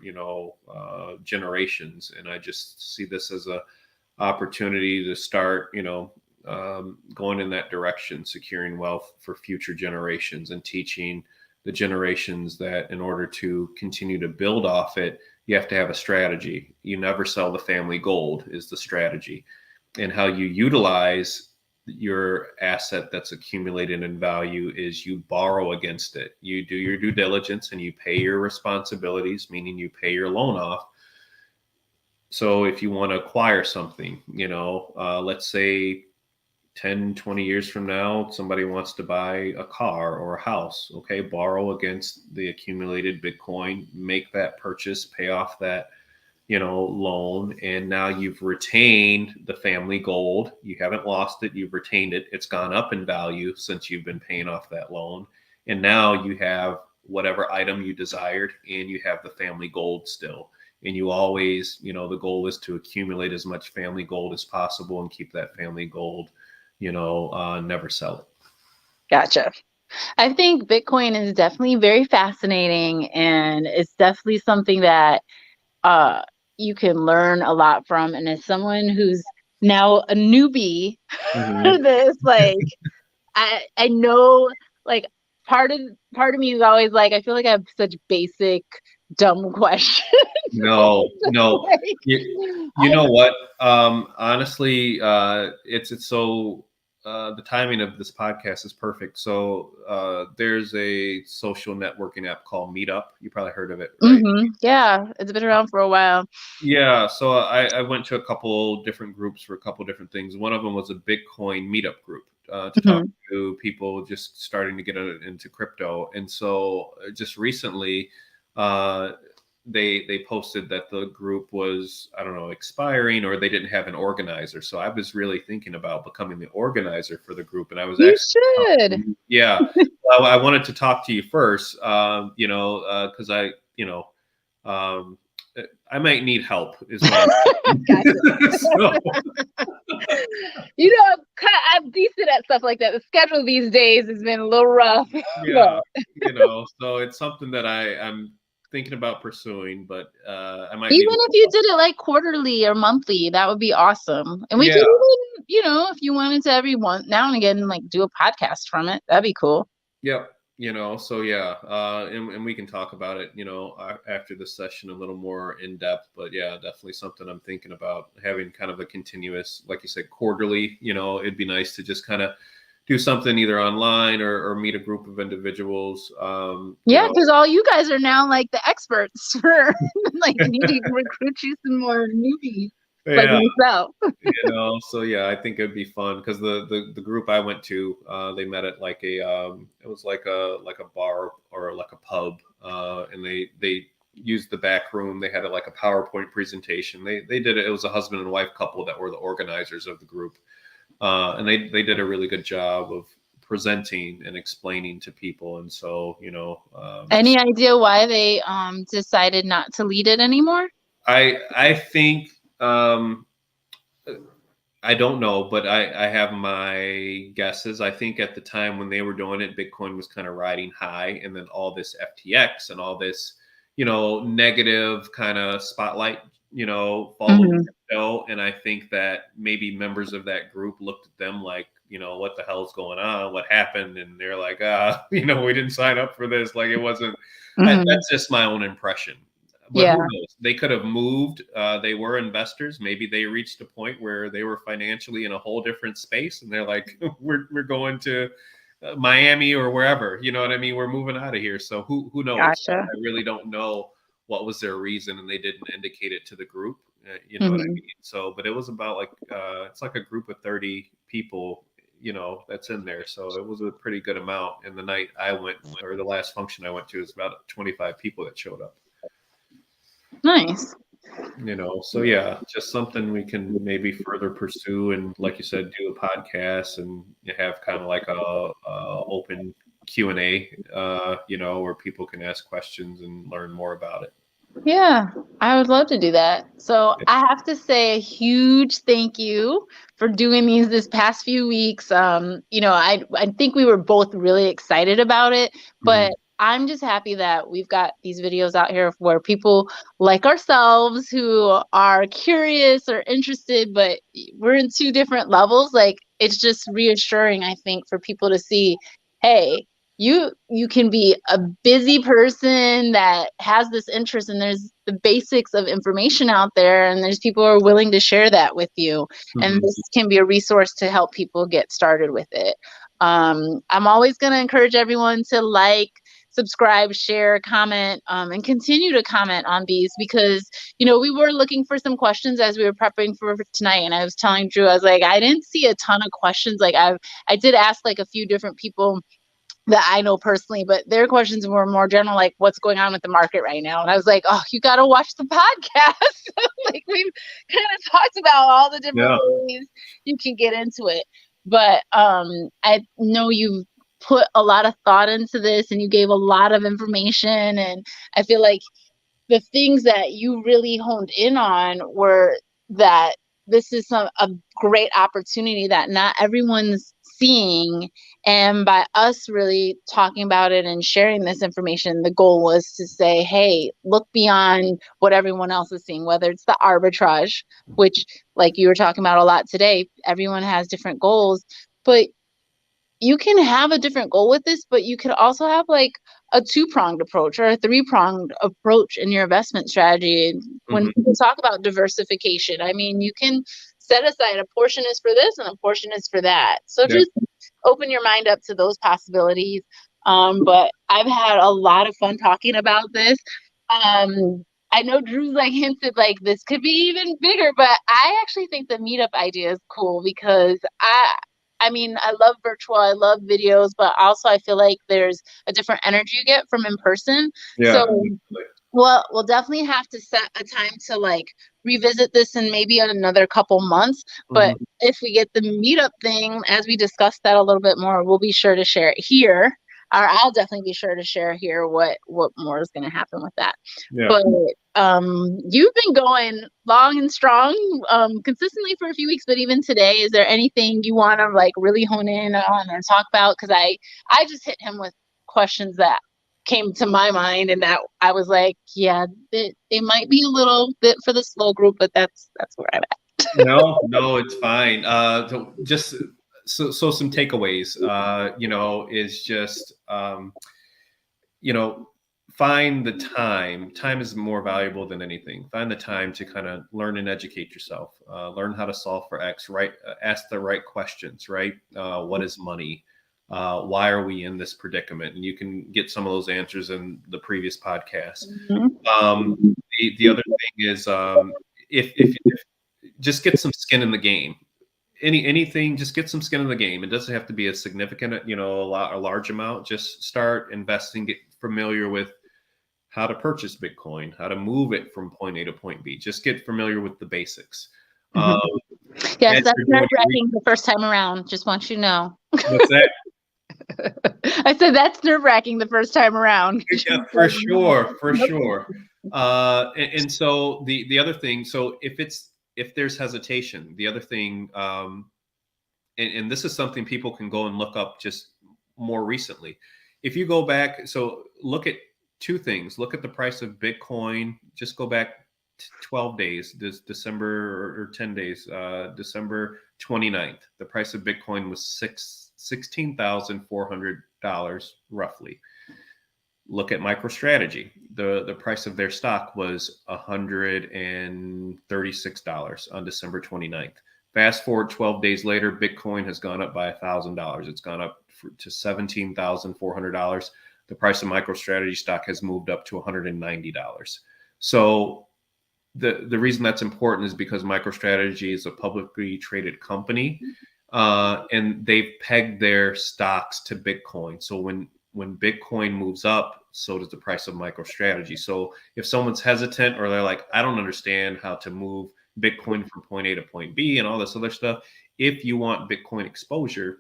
generations. And I just see this as a opportunity to start, going in that direction, securing wealth for future generations and teaching the generations that in order to continue to build off it, you have to have a strategy. You never sell the family gold is the strategy. And how you utilize your asset that's accumulated in value is you borrow against it. You do your due diligence and you pay your responsibilities, meaning you pay your loan off. So if you want to acquire something, let's say 10, 20 years from now, somebody wants to buy a car or a house, okay, borrow against the accumulated Bitcoin, make that purchase, pay off that loan, and now you've retained the family gold. You haven't lost it. You've retained it. It's gone up in value since you've been paying off that loan. And now you have whatever item you desired and you have the family gold still. And you always, the goal is to accumulate as much family gold as possible and keep that family gold, never sell it. Gotcha. I think Bitcoin is definitely very fascinating, and it's definitely something that you can learn a lot from. And as someone who's now a newbie for this, like I know, like part of me is always like, I feel like I have such basic dumb questions. No. Like, you know what? Honestly, it's so the timing of this podcast is perfect. So there's a social networking app called Meetup. You probably heard of it, right? Yeah, it's been around for a while. Yeah, so I went to a couple different groups for a couple different things. One of them was a Bitcoin meetup group to talk to people just starting to get into crypto. And so just recently, they posted that the group was, I don't know, expiring, or they didn't have an organizer. So I was really thinking about becoming the organizer for the group. And I was yeah. Well, I wanted to talk to you first, because I might need help is what I'm decent at stuff like that. The schedule these days has been a little rough. Yeah, so it's something that I'm thinking about pursuing, but I might even if you did it like quarterly or monthly, that would be awesome. And we could even, if you wanted to every now and again, like do a podcast from it, that'd be cool. Yep. So yeah, and we can talk about it, after this session a little more in depth, but yeah, definitely something I'm thinking about having kind of a continuous, like you said, quarterly, it'd be nice to just kind of do something either online or meet a group of individuals. Because all you guys are now like the experts for like needing to recruit you some more newbies. Like myself. So yeah, I think it'd be fun because the group I went to, they met at like it was like a bar or like a pub, and they used the back room. They had like a PowerPoint presentation. They did it. It was a husband and wife couple that were the organizers of the group, and they did a really good job of presenting and explaining to people. And so any idea why they decided not to lead it anymore? I think. I don't know, but I have my guesses. I think at the time when they were doing it, Bitcoin was kind of riding high, and then all this FTX and all this, negative kind of spotlight, followed Mhm. crypto. And I think that maybe members of that group looked at them like, what the hell's going on? What happened? And they're like, we didn't sign up for this. Like it wasn't. Mhm. That's just my own impression. But Yeah. who knows? They could have moved. They were investors. Maybe they reached a point where they were financially in a whole different space, and they're like, "We're going to Miami or wherever." You know what I mean? We're moving out of here. So who knows? Gotcha. I really don't know what was their reason, and they didn't indicate it to the group. You know what I Mhm. mean? So, but it was about like it's like a group of 30 people. That's in there. So it was a pretty good amount. And the night I went, or the last function I went to, is about 25 people that showed up. Nice. So yeah, just something we can maybe further pursue, and like you said, do a podcast and have kind of like a open Q&A, where people can ask questions and learn more about it. Yeah, I would love to do that. So I have to say a huge thank you for doing these this past few weeks. I think we were both really excited about it, but Mhm. I'm just happy that we've got these videos out here where people like ourselves who are curious or interested, but we're in two different levels. Like it's just reassuring, I think, for people to see, hey, you can be a busy person that has this interest, and there's the basics of information out there, and there's people who are willing to share that with you, and Mhm. this can be a resource to help people get started with it. I'm always going to encourage everyone to like, subscribe, share, comment, and continue to comment on these, because we were looking for some questions as we were prepping for tonight, and I was telling Drew, I was like, I didn't see a ton of questions. Like I did ask like a few different people that I know personally, but their questions were more general, like what's going on with the market right now. And I was like, oh, you got to watch the podcast. Like we've kind of talked about all the different Yeah. ways you can get into it. But I know you've put a lot of thought into this, and you gave a lot of information. And I feel like the things that you really honed in on were that this is a great opportunity that not everyone's seeing. And by us really talking about it and sharing this information, the goal was to say, hey, look beyond what everyone else is seeing, whether it's the arbitrage, which, like you were talking about a lot today, everyone has different goals. But you can have a different goal with this, but you could also have like a two-pronged approach or a three-pronged approach in your investment strategy. When Mhm. people talk about diversification, I mean, you can set aside a portion is for this and a portion is for that. So Yeah. just open your mind up to those possibilities. But I've had a lot of fun talking about this. I know Drew's like hinted like this could be even bigger, but I actually think the meetup idea is cool because I mean, I love virtual, I love videos, but also I feel like there's a different energy you get from in person. Yeah. So we'll definitely have to set a time to like revisit this in maybe another couple months. But Mhm. if we get the meetup thing, as we discussed that a little bit more, we'll be sure to share it here. Or I'll definitely be sure to share here what more is going to happen with that. Yeah. But you've been going long and strong, consistently for a few weeks. But even today, is there anything you want to like really hone in on or talk about? Because I just hit him with questions that came to my mind, and that I was like, yeah, they might be a little bit for the slow group, but that's where I'm at. No, it's fine. Just so some takeaways, is just, you know, find the time. Time is more valuable than anything. Find the time to kind of learn and educate yourself. Learn how to solve for X. Right? Ask the right questions. Right? What is money? Why are we in this predicament? And you can get some of those answers in the previous podcast. The other thing is, if just get some skin in the game. Anything, just get some skin in the game. It doesn't have to be a significant, a large amount. Just start investing, get familiar with how to purchase Bitcoin, how to move it from point A to point B. Just get familiar with the basics. Um, Yes, as that's you're nerve doing your wracking the first time around. Just want you to know. what's that? I said that's nerve wracking the first time around. Yeah, for sure, for sure. And so the other thing, so if it's if there's hesitation, the other thing, and this is something people can go and look up just more recently. If you go back, so look at two things. Look at the price of Bitcoin. Just go back 12 days, this December or 10 days, December 29th. The price of Bitcoin was $16,400 roughly. Look at MicroStrategy. The price of their stock was $136 on December 29th. Fast forward 12 days later, Bitcoin has gone up by $1,000. It's gone up to $17,400. The price of MicroStrategy stock has moved up to $190. So the reason that's important is because MicroStrategy is a publicly traded company, and they've pegged their stocks to Bitcoin. So when Bitcoin moves up, so does the price of MicroStrategy. So if someone's hesitant or they're like, I don't understand how to move Bitcoin from point A to point B and all this other stuff, if you want Bitcoin exposure,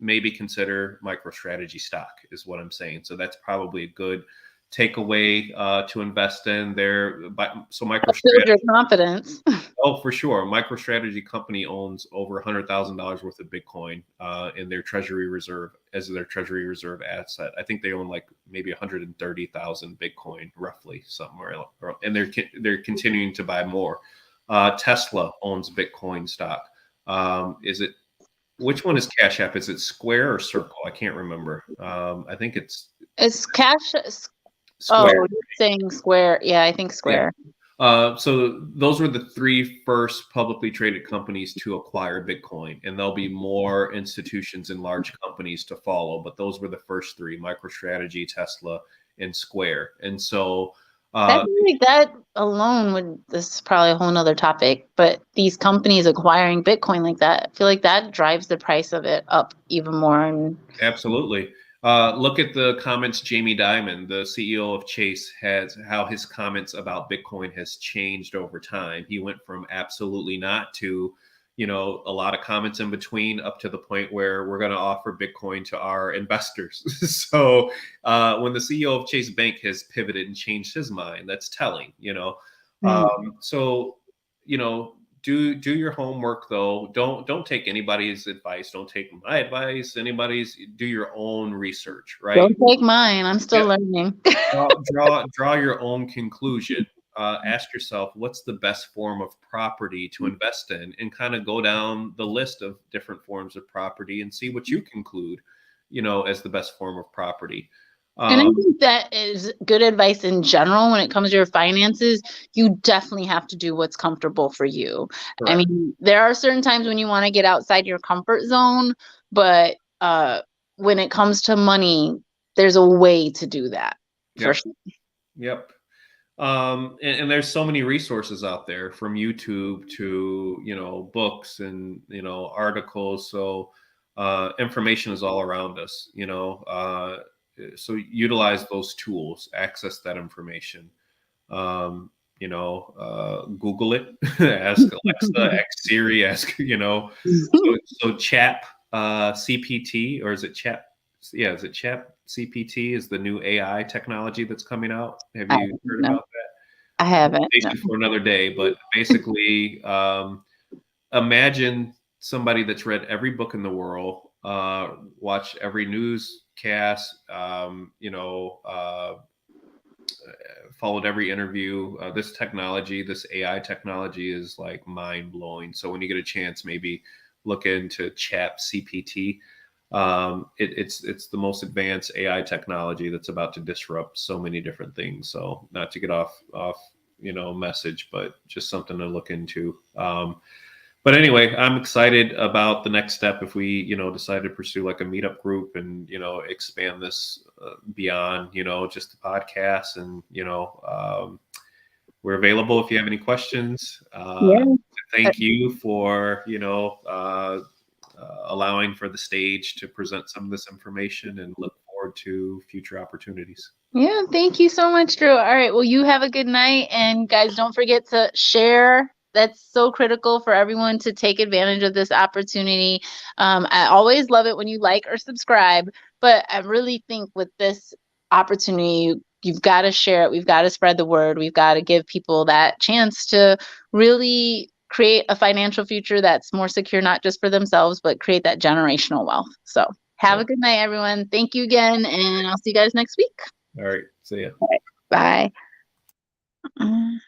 maybe consider MicroStrategy stock is what I'm saying. So that's probably a good takeaway to invest in there. So MicroStrategy, your confidence. Oh, for sure. MicroStrategy company owns over $100,000 worth of Bitcoin in their treasury reserve as their treasury reserve asset. I think they own like maybe 130,000 Bitcoin, roughly somewhere, and they're continuing to buy more. Tesla owns Bitcoin stock. Which one is Cash App? Is it Square or Circle? I can't remember. I think it's Cash. Square. Oh, you're saying Square. Yeah, I think Square. Yeah. So those were the three first publicly traded companies to acquire Bitcoin, and there'll be more institutions and large companies to follow. But those were the first three: MicroStrategy, Tesla, and Square. And so that alone this is probably a whole nother topic, but these companies acquiring Bitcoin like that, I feel like that drives the price of it up even more. Absolutely. Look at the comments. Jamie Dimon, the CEO of Chase, has how his comments about Bitcoin has changed over time. He went from absolutely not to, a lot of comments in between, up to the point where we're going to offer Bitcoin to our investors. So when the CEO of Chase Bank has pivoted and changed his mind, that's telling, So, do your homework though. Don't take anybody's advice. Don't take my advice. Do your own research, right? Don't take mine. I'm still learning. draw your own conclusion. Ask yourself, what's the best form of property to invest in, and kind of go down the list of different forms of property and see what you conclude, as the best form of property. And I think that is good advice in general when it comes to your finances. You definitely have to do what's comfortable for you. Correct. I mean, there are certain times when you want to get outside your comfort zone, but when it comes to money, there's a way to do that. Yep. For sure. Yep. And there's so many resources out there, from YouTube to, books and, articles. So information is all around us, so utilize those tools, access that information, Google it, ask Alexa, ask Siri, ask, so Chat CPT, or is it Chat? Yeah. Is it Chat CPT is the new AI technology that's coming out. Have you heard about that? I haven't. For another day, but basically imagine somebody that's read every book in the world, watch every newscast, followed every interview. This technology, this AI technology is like mind blowing. So when you get a chance, maybe look into Chat CPT. It's the most advanced AI technology that's about to disrupt so many different things. So not to get off message, but just something to look into. But anyway, I'm excited about the next step if we, decide to pursue like a meetup group and, expand this beyond, just the podcast. And, we're available if you have any questions. Thank you for, allowing for the stage to present some of this information, and look forward to future opportunities. Yeah, thank you so much, Drew. All right, well, you have a good night, and guys, don't forget to share. That's so critical for everyone to take advantage of this opportunity. I always love it when you like or subscribe, but I really think with this opportunity, you've got to share it. We've got to spread the word. We've got to give people that chance to really create a financial future that's more secure, not just for themselves, but create that generational wealth. So have a good night, everyone. Thank you again, and I'll see you guys next week. All right. See ya. All right, bye.